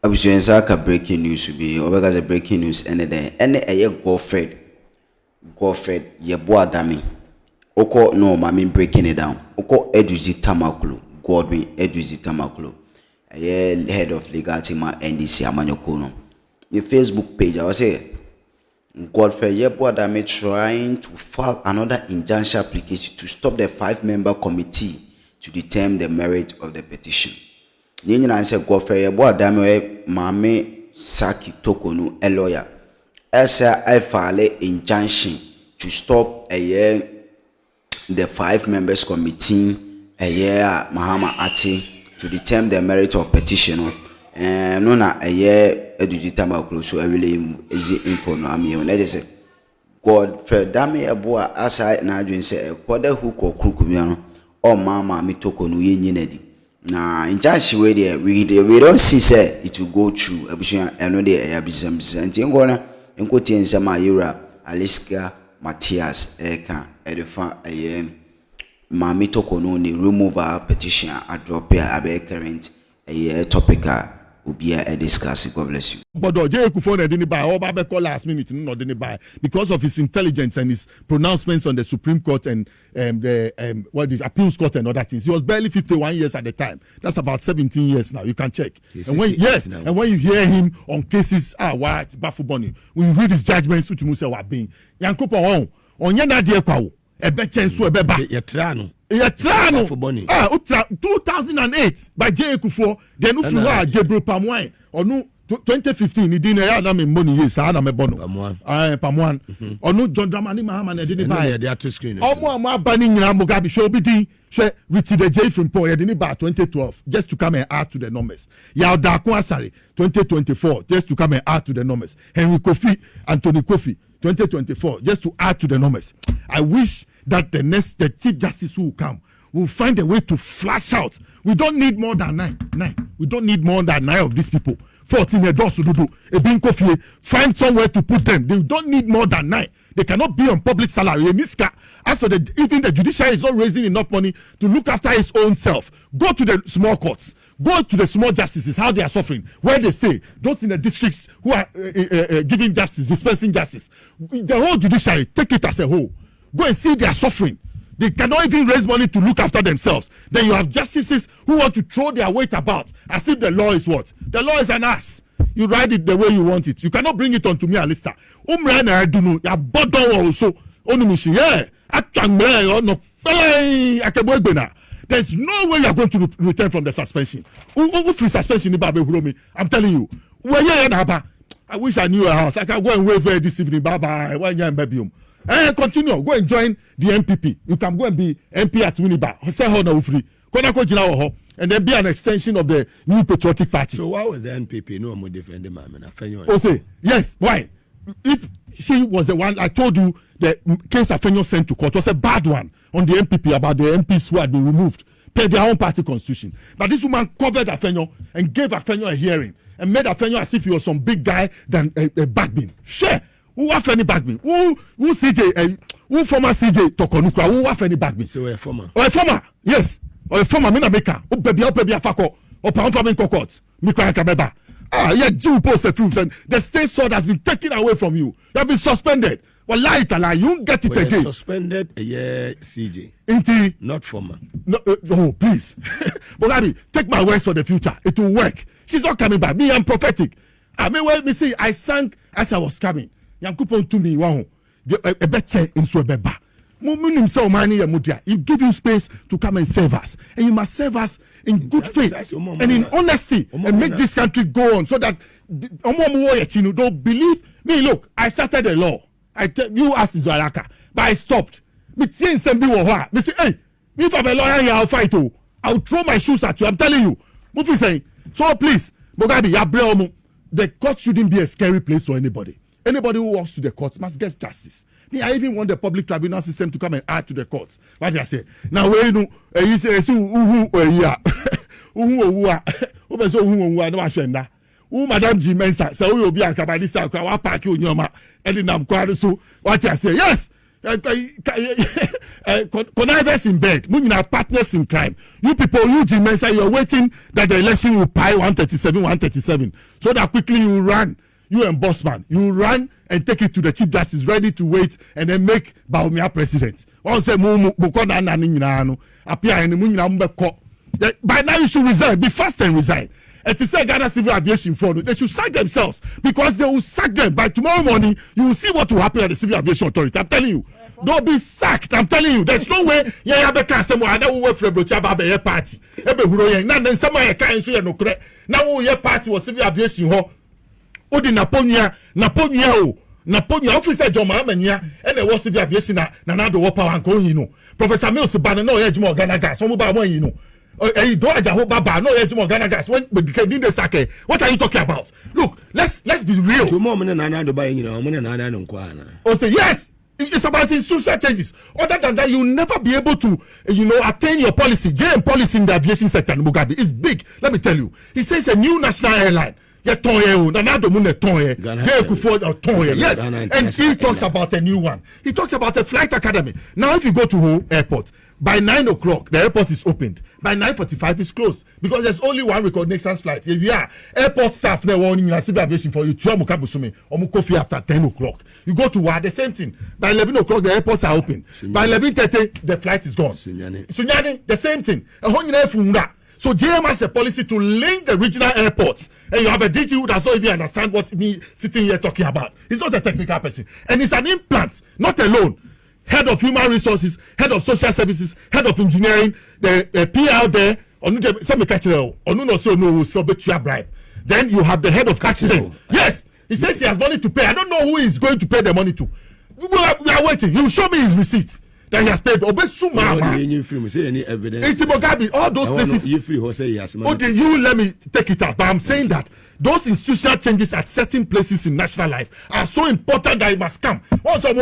Abusuensaka breaking news will be over a breaking news and then a Godfred yebo adami oko no mami breaking it down oko eduzi tamaklo Godwin eduzi tamaklo head of legal team at NDC amanyoko no the Facebook page I was say Godfred yebo adami trying to file another injunction application to stop the 5-member committee to determine the merit of the petition. Nyina say Godfred yebo adami mame saki tokonu a lawyer esa I file injunction to stop the 5 members committee Mahama Ati to determine the merit of petition no na edujitama close so really easy info no am here let say Godfred dame eboa asa na adwen say kwada hook or crook no o mama mi tokonu ye nyinadi na injunction we don't see say it will go through abusuan eno dey abisam nti ngona enkoti ensama yura Aliska Matthias Eka Edefa Mami Tokono ni remove our petition a drop here abe current topic ubia discuss. God bless you. But J. Kufone didn't buy or Babeko last minute no didn't buy because of his intelligence and his pronouncements on the Supreme Court and the appeals court and other things. He was barely 51 years at the time. That's about 17 years now. You can check. And when and when you hear him on cases what Bafuboni, when you read his judgments which Musa were being Yankopo on Yana Diekwa a better so a beba Yatrano 2008 by J. Kufo then Ufuwa Gabriel Pamwine or no 2015 he didn't have them money yes I am a bono Pamwan or no John Dramani Mahaman didn't buy there are two screens more banning Mugabe show be Richard the J from Poy didn't buy 2012 just to come and add to the numbers Yao Dakwa Sari 2024 just to come and add to the numbers Henry Kofi Anthony Kofi 2024 just to add to the numbers. I wish that the Chief Justice who will come will find a way to flash out. We don't need more than nine. We don't need more than 9 of these people. 14 adults to do a being coffee. Find somewhere to put them. They don't need more than 9. They cannot be on public salary. Even the judiciary is not raising enough money to look after its own self. Go to the small courts. Go to the small justices, how they are suffering, where they stay. Those in the districts who are giving justice, dispensing justice. The whole judiciary, take it as a whole. Go and see their suffering. They cannot even raise money to look after themselves. Then you have justices who want to throw their weight about as if the law is what? The law is an ass. You write it the way you want it. You cannot bring it onto me, Alista. I don't know. You bottom also. There's no way you're going to return from the suspension. Free suspension, I'm telling you. I wish I knew a house. I can go and wait for this evening. Bye. Continue. Go and join the MPP. You can go and be MP at Winneba. And then be an extension of the New Patriotic Party. So why was the NPP no more defending Mamma? Yes. Why? If she was the one, I told you the case Afenyo sent to court was a bad one on the MPP about the MPs who had been removed per their own party constitution. But this woman covered Afenyo and gave Afenyo a hearing and made Afenyo as if he was some big guy than a backbean. Sure. Who have any backbean? Who CJ? Who former CJ Tokonukra? Who have any backbean? So a former. Or a former, yes. Or a former Minameka. Who baby afako. Or pound farming cocotte. Mikwa Kabeba. Yeah, Jew post the truth and the state sword has been taken away from you. You have been suspended. Well, lie, you won't get it again. Suspended a year, CJ. Inti. Not former. No, please. Bogari, take my words for the future. It will work. She's not coming back. Me, I'm prophetic. I mean, well, me see, I sang as I was coming. Yankupon to me, wow. A better in Swebeba. You give you space to come and serve us, and you must serve us in good faith and in honesty, and make this country go on so that don't believe me. Look, I started a law. I tell you, ask Izwaraka, but I stopped. Me say, hey, if I'm a lawyer here, I'll fight you. I'll throw my shoes at you. I'm telling you. Mufi saying, so please, Mogabi, the court shouldn't be a scary place for anybody. Anybody who walks to the courts must get justice. Me, I even want the public tribunal system to come and add to the courts. What do I say? Now, when you say, Madam G. Mensa, so we will be a Kabadisa, Park, Unyama, Elinam Quadrusu. What I say? Yes, connivers in bed, partners in crime. You people, you Jimensa, you're waiting that the election will pie 137, so that quickly you run. You and Bossman, you run and take it to the Chief Justice, ready to wait and then make Baumia president. One say by now you should resign, be fast and resign. And to say Ghana Civil Aviation Forum, they should sack themselves because they will sack them. By tomorrow morning, you will see what will happen at the Civil Aviation Authority. I'm telling you, they'll be sacked. I'm telling you, there's no way. Yeah, someone that will work for a Brocha party. Now then, someone can't say no correct. Now we party was Civil Aviation Ho. Odi Naponia officer John Mamania, and there was Civil Aviation na do power and go, you know. Professor Mills Banner, no edge more Ghana gas, some about one, you know. You don't hope Baba, no edge more Ghana gas. When we became in the sake, what are you talking about? Look, let's be real. Tomorrow, and buy, you know, oh, say yes. It's about institutional changes. Other than that, you'll never be able to, attain your policy. JM policy in the aviation sector in Mugabe is big. Let me tell you. He says a new national airline. Yes, and he talks about a new one. He talks about a flight academy. Now, if you go to Ho Airport, by 9 o'clock, the airport is opened. By 9:45, it's closed because there's only one reconnaissance flight. If you are airport staff, now warning Civil Aviation for you, coffee after 10 o'clock. You go to Wa, the same thing. By 11 o'clock, the airports are open. By 11:30, the flight is gone. Sunyani, the same thing. So JM has a policy to link the regional airports, and you have a DG who does not even understand what me sitting here talking about. He's not a technical person, and it's an implant, not alone. Head of human resources, head of social services, head of engineering, the PR there. Bribe. Then you have the head of accident. Yes, he says he has money to pay. I don't know who is going to pay the money to. We are waiting. He will show me his receipts that he has paid. All those places. Okay, you let me take it out. But I'm saying that those institutional changes at certain places in national life are so important that it must come. Also,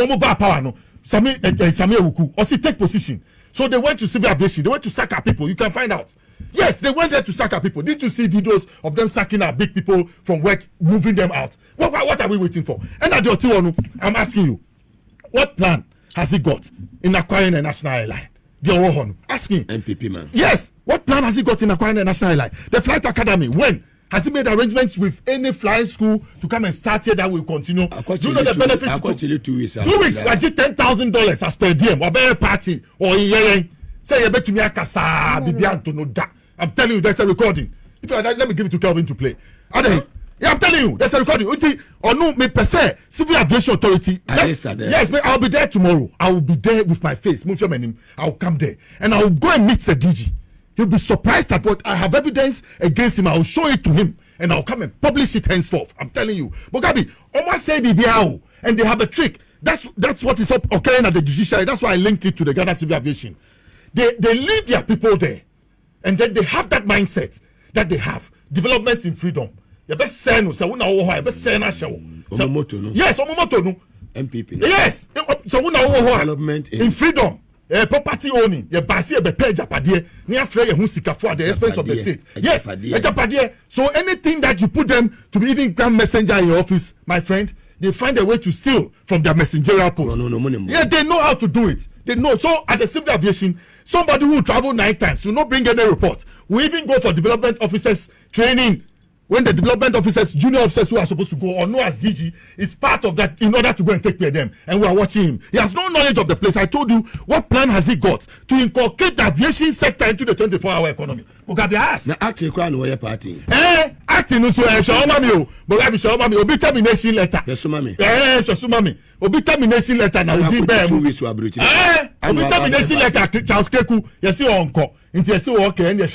Sami Ewuku, also take position. So they went to Civil Aviation. They went to sack our people. You can find out. Yes, they went there to sack our people. Did you see videos of them sacking our big people from work, moving them out? What are we waiting for? And I'm asking you, what plan has he got in acquiring a national airline? Ask me. MPP man. Yes. What plan has he got in acquiring a national airline? The Flight Academy. When? Has he made arrangements with any flying school to come and start here that will continue? Do you know the benefits? 2 weeks. 2 weeks. I did $10,000 as per diem or bear party or say you bet to me I'm telling you, there's a recording. If you like, let me give it to Kelvin to play. Yeah, I'm telling you, there's a recording. Or no, me per se, Civil Aviation Authority. Yes, but I'll be there tomorrow. I will be there with my face. I'll come there and I'll go and meet the DG. He'll be surprised at what I have evidence against him. I'll show it to him and I'll come and publish it henceforth. I'm telling you. Bogabi, almost say BBAO, and they have a trick. That's what is occurring at the Judiciary. That's why I linked it to the Ghana Civil Aviation. They leave their people there, and then they have that mindset that they have development in freedom. You best send us. Yes, MPP. Yes, so development in freedom. Property owning, your basi be pay japadie, ni afre ye hu sikafu at the expense of the state. Yes, japadie. So anything that you put them to be even grand messenger in your office, my friend, they find a way to steal from their messengerial post. Yeah, they know how to do it. They know. So at the Civil Aviation, somebody who travel 9 times will not bring any report. We even go for development officers training. When the development officers, junior officers who are supposed to go or know as DG is part of that in order to go and take care of them, and we are watching him. He has no knowledge of the place. I told you, what plan has he got to inculcate the aviation sector into the 24-hour economy? Mugabe asked. Now, acting crown where party. Acting no so Shawmami, Mugabe Shawmami, obi termination letter. Yes, mami. Shawmami, obi termination letter now. Obi termination letter. Charles Keku, yes, you uncle. Into a so okay and now guy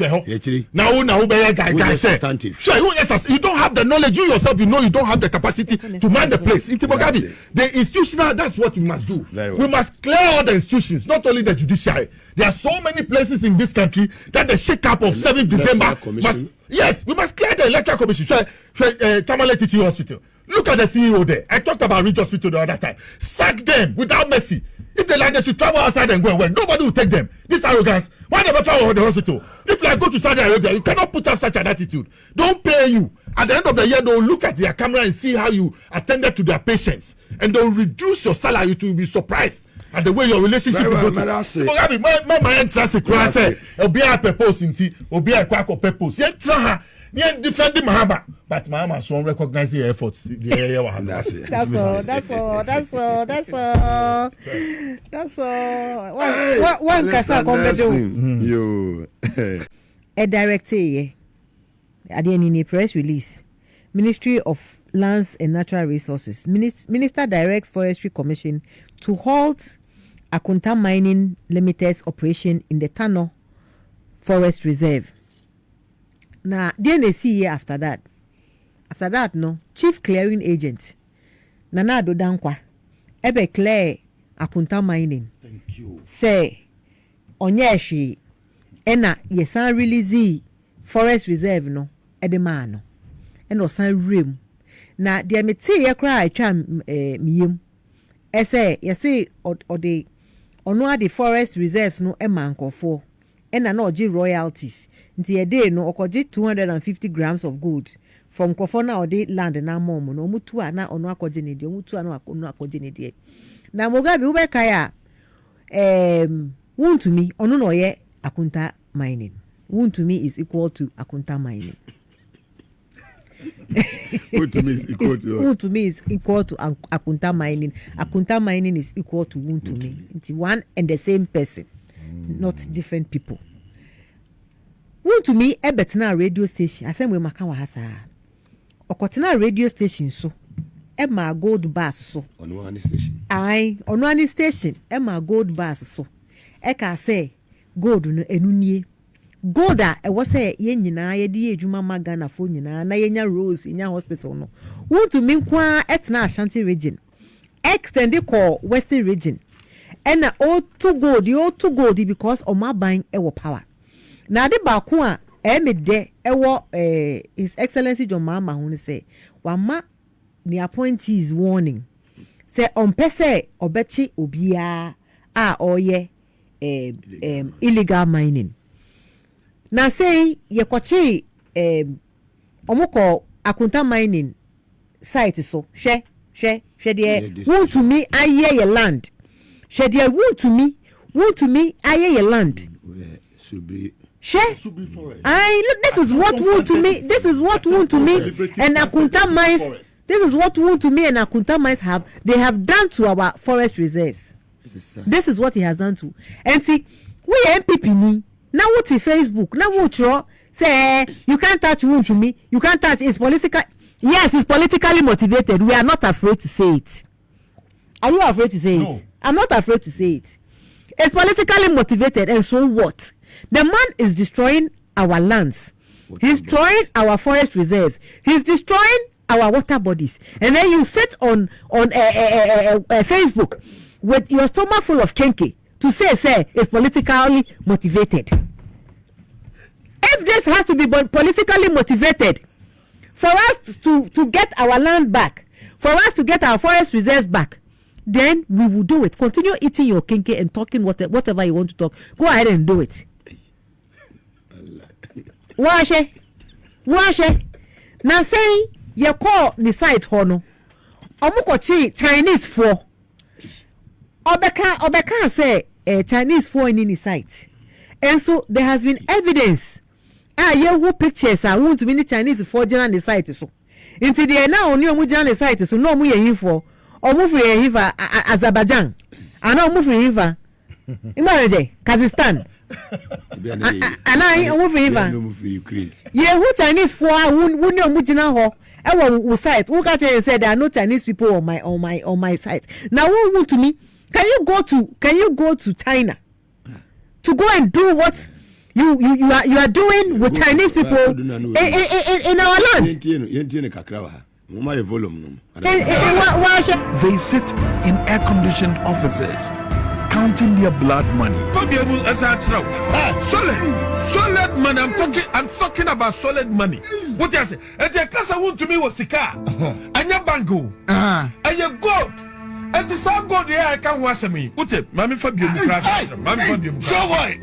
said you don't have the knowledge, you yourself you know you don't have the capacity to man the place. Into Mugabe, the institutional, that's what we must do. We must clear all the institutions, not only the judiciary. There are so many places in this country that the shake-up of 7th December must. Yes, we must clear the electoral commission. Tamale Teaching Hospital. Look at the CEO there. I talked about Ridge Hospital the other time. Sack them without mercy. If they like, they should travel outside and go and work. Nobody will take them. This arrogance. Why never travel to the hospital? If like go to Saudi Arabia, you cannot put up such an attitude. Don't pay you. At the end of the year, they'll look at their camera and see how you attended to their patients. And they'll reduce your salary to be surprised. and the way your relationship will go to. Mugabe, my interest is crazy. Say, obi a purpose inti, obi a kwako purpose. Ye tra ha, ye defend Mahama, but Mahama so recognize the efforts. That's all. One kasa kombedo. Yo. A director, at the end in a press release, Ministry of Lands and Natural Resources, Minister directs Forestry Commission to halt Akunta Mining Limited's operation in the Tano Forest Reserve. Now, then they see after that. After that, no, Chief Clearing Agent, Nana Dodankwa, Ebe Clear Akunta Mining. Thank you. Say, Onyeshi, Ena, yesan release Forest Reserve, no, Edemano. And osan rim na dia meti ye kra atwa miyem ese ye say ode ono ade forest reserves no emankofo ena na oji royalties nti ye dey no okoji 250 grams of gold from krofo na ode land na mom no mutu a na ono akoji ne de mutu a na ono akoji ne de na Mugabe ube kaya wuntumi ono no ye Akunta Mining. Wuntumi is equal to Akunta Mining. Wuntumi is equal to Akunta Mining. Akunta Mining is equal to Wuntumi. It's one and the same person, not different people. Wuntumi ebetena radio station. I say we maka wa hasa. Okotena radio station so. Ema gold bars so. On station. On station. Ema gold bars so. Eka say gold no enunye. Goda e was say ye nyina ye di edwuma magana fo nyina na ye nya Rose nya hospital no Wuntumi kwa etna Ashanti region extend call Western region and o to gold because o ma ban e wo power na de ba ko a e me de e wo His Excellency John Mahama hu ne say wama the appointees warning say on pese obechi obia a oye illegal mining. Na say ye kwachi omoko Akunta Mining site so hwe de Wuntumi aye ye land hwe de Wuntumi aye ye land Subri forest. Look, this is what Wuntumi and Akunta Mines they have done to our forest reserves. This is what he has done to. And see we MPP ni now what is Facebook? Now what you say you can't touch Wuntumi, you can't touch it's political. Yes, it's politically motivated. We are not afraid to say it. Are you afraid to say it? I'm not afraid to say it. It's politically motivated, and so what? The man is destroying our lands. He's destroying our forest reserves. He's destroying our water bodies. And then you sit on Facebook with your stomach full of kenke to say it's politically motivated. If this has to be politically motivated for us to get our land back, for us to get our forest reserves back, then we will do it. Continue eating your kenke and talking whatever you want to talk. Go ahead and do it. Wash. Now say you call the site hono. Omukochi Chinese for. Obeka say Chinese for in the site. And so there has been evidence. Who pictures are want to be Chinese for on the site so. Into the now only on the site so no mu ye for or move ye river Azerbaijan. And no move river. Imagine Kazakhstan. And I move river. Yeah, who Chinese for who no mujina ho. Our site. Who got and said there are no Chinese people on my site. Now who want to me? Can you go to China to go and do what you are doing with Chinese people in our land? They sit in air-conditioned offices, counting their blood money. Solid money. I'm talking about solid money. What you say? And the casa want to me was sika. Anya bango. Anya gold. And the same God there I can watch me. Ute, Mami Fabio Mami Fabio. So why?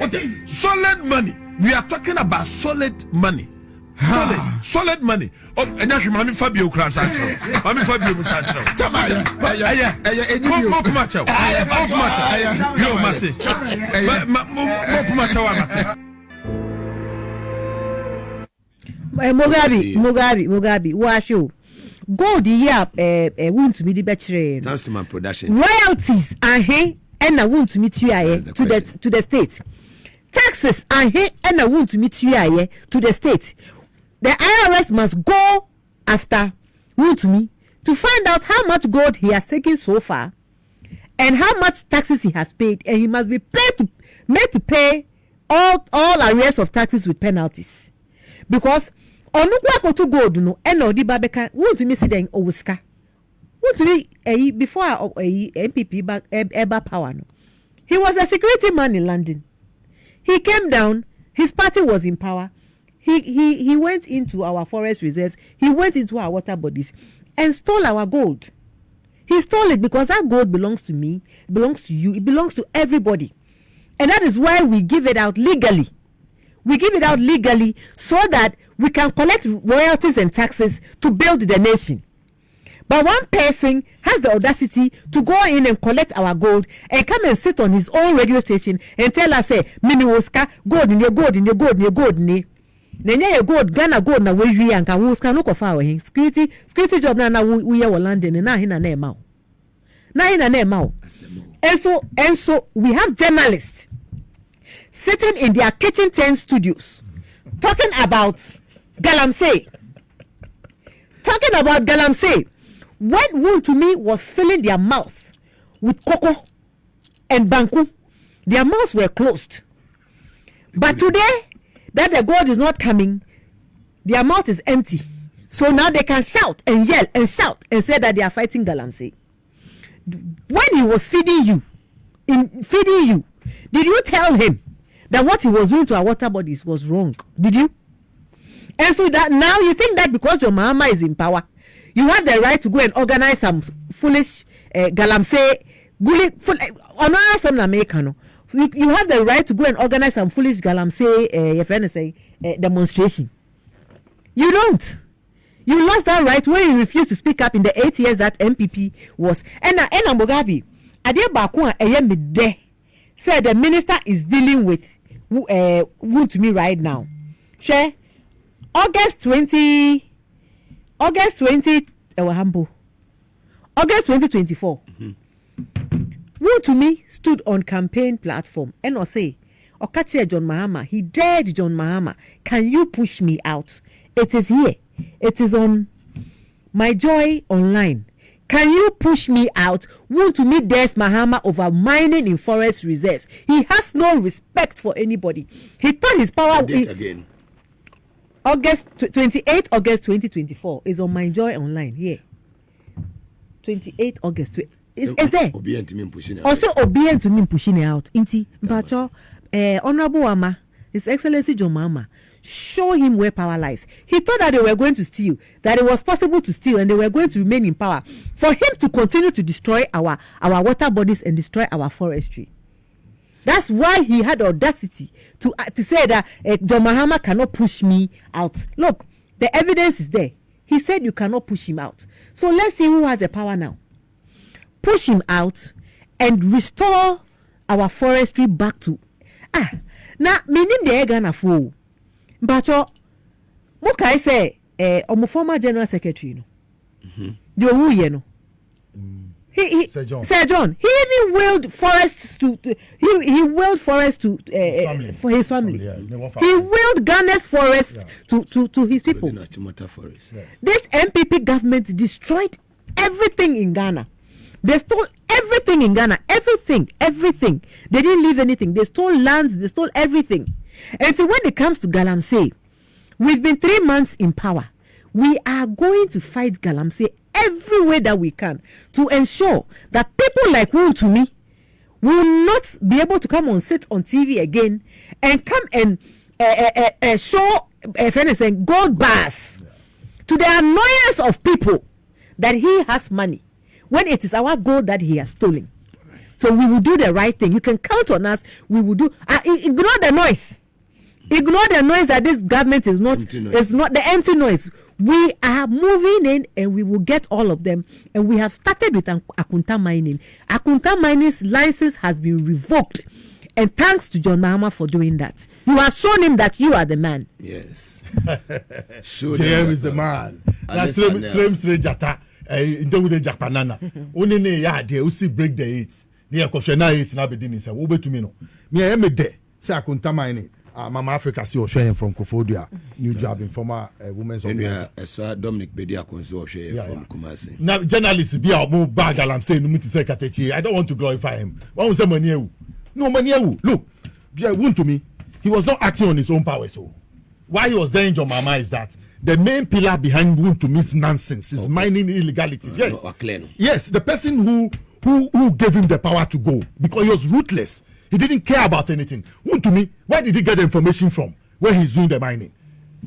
Solid money. We are talking about solid money. Solid money. Oh, and that's Mammy Fabio Crasacho. Mammy Fabio Musacho. Mugabe, wash you. Gold won't to me the better. Thanks to my production. Royalties and I won't to meet you to the state. Taxes and I won't to meet you to the state. The IRS must go after Wontumi to find out how much gold he has taken so far and how much taxes he has paid, and he must be made to pay all arrears of taxes with penalties. Because onukwa to gold no eno di babeka Wontumi see den owuska. Wontumi before MPP back eba power no. He was a security man in London. He came down, his party was in power. He went into our forest reserves, he went into our water bodies and stole our gold. He stole it because that gold belongs to me, it belongs to you, it belongs to everybody. And that is why we give it out legally. We give it out legally so that we can collect royalties and taxes to build the nation. But one person has the audacity to go in and collect our gold and come and sit on his own radio station and tell us, say, Mimi Oscar, gold in your gold in your gold in your gold in your Nenya ye gold Ghana gold na we wi anka wo ska no kofa wo hin security job na we ye wo London na hin na e ma wo and so we have journalists sitting in their kitchen tent studios talking about Galamsey when Wontumi was filling their mouth with cocoa and banku, their mouths were closed. But today that the gold is not coming, their mouth is empty. So now they can shout and yell and shout and say that they are fighting Galamsey. When he was feeding you, did you tell him that what he was doing to our water bodies was wrong? Did you? And so that now you think that because your mama is in power, you have the right to go and organize some foolish Galamsey, you have the right to go and organize some foolish Galamsey demonstration. You don't. You lost that right when you refused to speak up in the 8 years that MPP was. And Mugabe, Ade Bakwa Eyemide said the minister is dealing with Wontumi right now. Share August 2024. Wontumi stood on campaign platform and was say, Okache John Mahama, he dared John Mahama, can you push me out? It is here. It is on My Joy Online. Can you push me out? Wontumi dares Mahama over mining in forest reserves. He has no respect for anybody. He thought his power... again. August 28 August 2024 is on My Joy Online here. 28 August. Is there? Also, obedient to me pushing it out. Inti, Mpacho, Honorable Ama, His Excellency John Mahama, show him where power lies. He thought that they were going to steal, that it was possible to steal, and they were going to remain in power. For him to continue to destroy our water bodies and destroy our forestry. That's why he had audacity to say that John Mahama cannot push me out. Look, the evidence is there. He said you cannot push him out. So let's see who has the power now. Push him out and restore our forestry back to now meaning the Ghana fool. But what I say former general secretary no. The who you know. Sir John. He even willed forests to he willed forests to for his family. Yeah, he willed Ghana's forests to his people. Yes. This MPP government destroyed everything in Ghana. They stole everything in Ghana. Everything. They didn't leave anything. They stole lands. They stole everything. And so when it comes to Galamsey, we've been 3 months in power. We are going to fight Galamsey every way that we can to ensure that people like Wontumi will not be able to come and sit on TV again and come and show gold bars to the annoyance of people that he has money when it is our gold that he has stolen. So we will do the right thing. You can count on us. We will do. Ignore the noise. Ignore the noise that this government is not. It's not the empty noise. We are moving in, and we will get all of them. And we have started with Akunta mining. Akunta mining's license has been revoked, and thanks to John Mahama for doing that. You have shown him that you are the man. Yes. JM is the man. That's same jata. Into Japanana. Only ne ya de usi break the 8. Near Koshena 8 na bedini say ube to me no. Me am de say Akunta mining. Mama Africa see Oshoyen from Kofodia, new job in former women's organization. So Dominic Bedia Konso from Kumasi. Now journalists be our more bag I'm saying no to say Katechi. I don't want to glorify him. One say Maniewu. No Maniewu. Look, wound to me. He was not acting on his own power. So why he was there in John Mama is that the main pillar behind wound to me's nonsense is mining illegalities. Yes. Yes, the person who gave him the power to go because he was ruthless. He didn't care about anything. To me, where did he get the information from? Where he's doing the mining?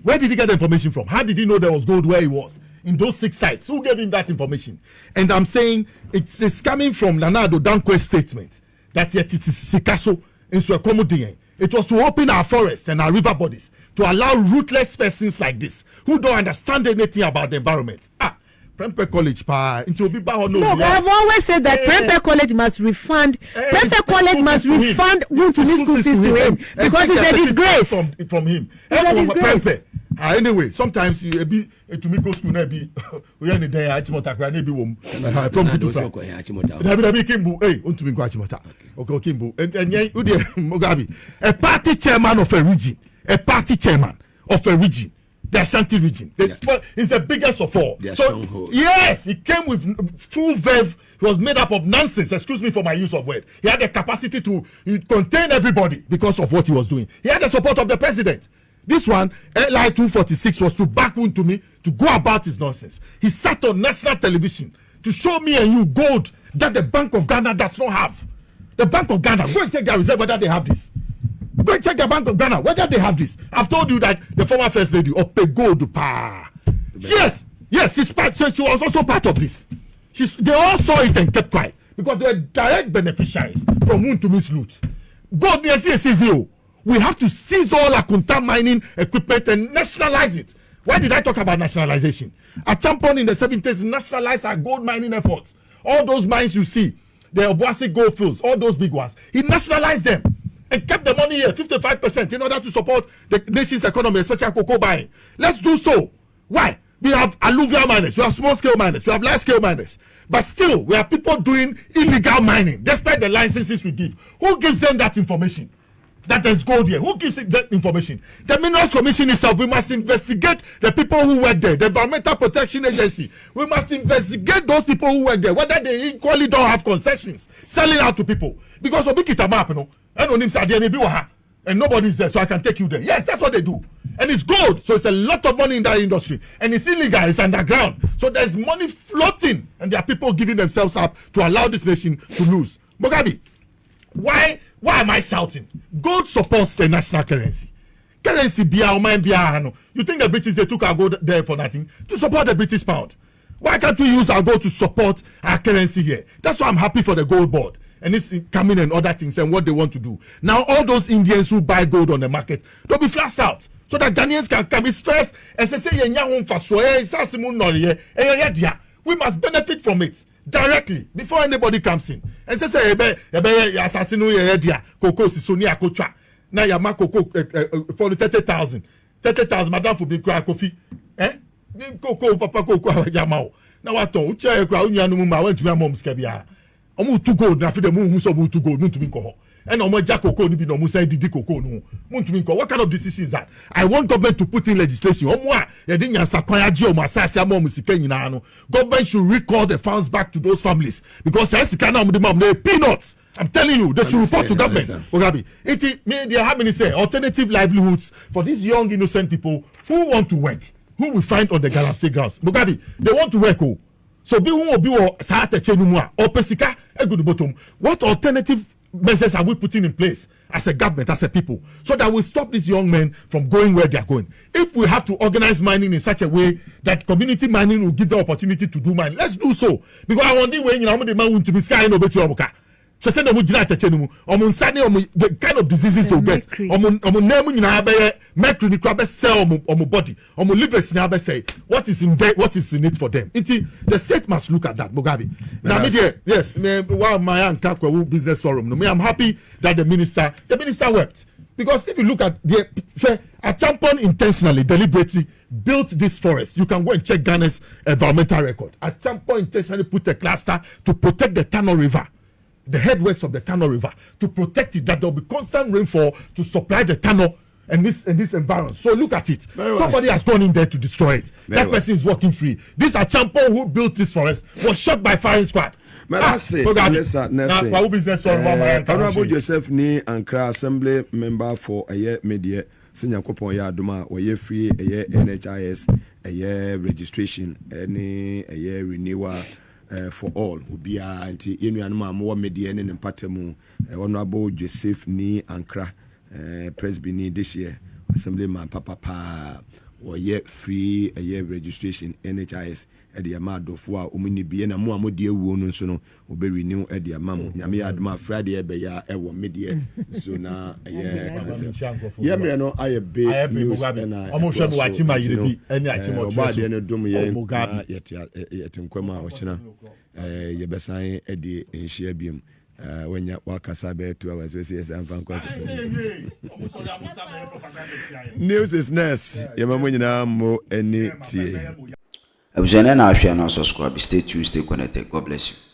Where did he get the information from? How did he know there was gold where he was? In those 6 sites. Who gave him that information? And I'm saying it's coming from Nanado Dankwe's statement that yet it is Sikaso in Suekomodien. It was to open our forests and our river bodies to allow ruthless persons like this who don't understand anything about the environment. Prempeh College into no, I've always said that Prempeh College must refund. Prempeh College must refund school fees to him because it's a disgrace from him. It's a disgrace. Anyway, sometimes you be to me go school be we any day Achimota kra na be wom from Kutufa. Dabi Kimbu unto me go Achimota. Okay Kimbu and Mugabe a party chairman of a region, the Ashanti region. It's the biggest of all. So, yes, he came with full verve. He was made up of nonsense. Excuse me for my use of word. He had the capacity to contain everybody because of what he was doing. He had the support of the president. This one, LI 246, was to back to me to go about his nonsense. He sat on national television to show me and you gold that the Bank of Ghana does not have. The Bank of Ghana, go and check their reserve whether they have this. Go and check the Bank of Ghana whether they have this. I've told you that the former first lady Opegodu Pa. Yes, she's part. So she was also part of this. They all saw it and kept quiet because they were direct beneficiaries from Wuntumi's loot. God, we have to seize all Akunta mining equipment and nationalize it. Why did I talk about nationalization? At some point in the 70s, nationalized our gold mining efforts. All those mines you see, the Obuasi gold fields, all those big ones, he nationalized them. And kept the money here, 55%, in order to support the nation's economy, especially cocoa buying. Let's do so. Why? We have alluvial miners, we have small-scale miners, we have large-scale miners. But still, we have people doing illegal mining, despite the licenses we give. Who gives them that information? That there's gold here. Who gives that information? The Minerals Commission itself. We must investigate the people who work there. The Environmental Protection Agency. We must investigate those people who work there, whether they equally don't have concessions selling out to people. Because Obikita map, you know, and nobody's there, so I can take you there. Yes, that's what they do. And it's gold, so it's a lot of money in that industry. And it's illegal, it's underground. So there's money floating, and there are people giving themselves up to allow this nation to lose. Mugabe, why am I shouting? Gold supports the national currency. Currency, you think the British, they took our gold there for nothing? To support the British pound. Why can't we use our gold to support our currency here? That's why I'm happy for the gold board. And it's coming and other things and what they want to do. Now, all those Indians who buy gold on the market, they'll be flashed out. So that Ghanaians can come. It's first, we must benefit from it directly before anybody comes in. And say, Coco, Sisonia, Kocha. Now, Yama Coco for 30,000. 30,000, Madame for big crack coffee. Coco, Papa Coco, Yamao. Now, I told you, I went to my mom's cabia. To go na fi the moon who's to go to be call and no jack cocoa ni be no say didi cocoa no what kind of decision is that? I want government to put in legislation government should recall the funds back to those families because peanuts. I'm telling you, they should report to government. Ogabi, there how many say alternative livelihoods for these young innocent people who want to work, who we find on the Galamsey grounds. Mugabe, they want to work. So what alternative measures are we putting in place as a government, as a people, so that we stop these young men from going where they are going? If we have to organize mining in such a way that community mining will give the opportunity to do mining, let's do so. Because I want the way the man want to be sky no better. so say no mu jira atɛkyɛ no mu ɔmo nsa ne ɔmo the kind of diseases they get ɔmo name nyinaa bɛyɛ mercury ni kura bɛ sell ɔmo body ɔmo livers nyinaa bɛ say what is in it for them nti the state must look at that Mugabe na me there yes me wa my anka kwa business forum no me I'm happy that the minister wept because if you look at the Achampon intentionally deliberately built this forest. You can go and check Ghana's environmental record. Achampon intentionally put a cluster to protect the Tano River, the headworks of the Tano River, to protect it, that there will be constant rainfall to supply the Tano and this environment. So look at it. Somebody has gone in there to destroy it. That person is walking free. This Achampon who built this forest was shot by firing squad. Honorable Joseph Ni Ankara Assembly member for a media. Senior Coupon Yaduma, or ye free a year NHIS, a year registration, any a year renewal for all. Would be anti Inuanma more median and Patemu, Honorable Joseph Ni Ankara, Presbyni this year, Assemblyman Papa, or ye free a year registration NHIS. Eddie Amado for Umini Biena Muamo dear wound so no be renew Eddie Mamu. Yami Adma Friday Ebeya Ewa Media. So now Yamiano I a big news and I almost watching my any dum yet in Quema or China. Yabasai Eddie in Shebium. When you walk a sabe 2 hours, we see and fan News is next. Yamamina mo any tea. Abusane na ahwe na subscribe, stay tuned, stay connected. God bless you.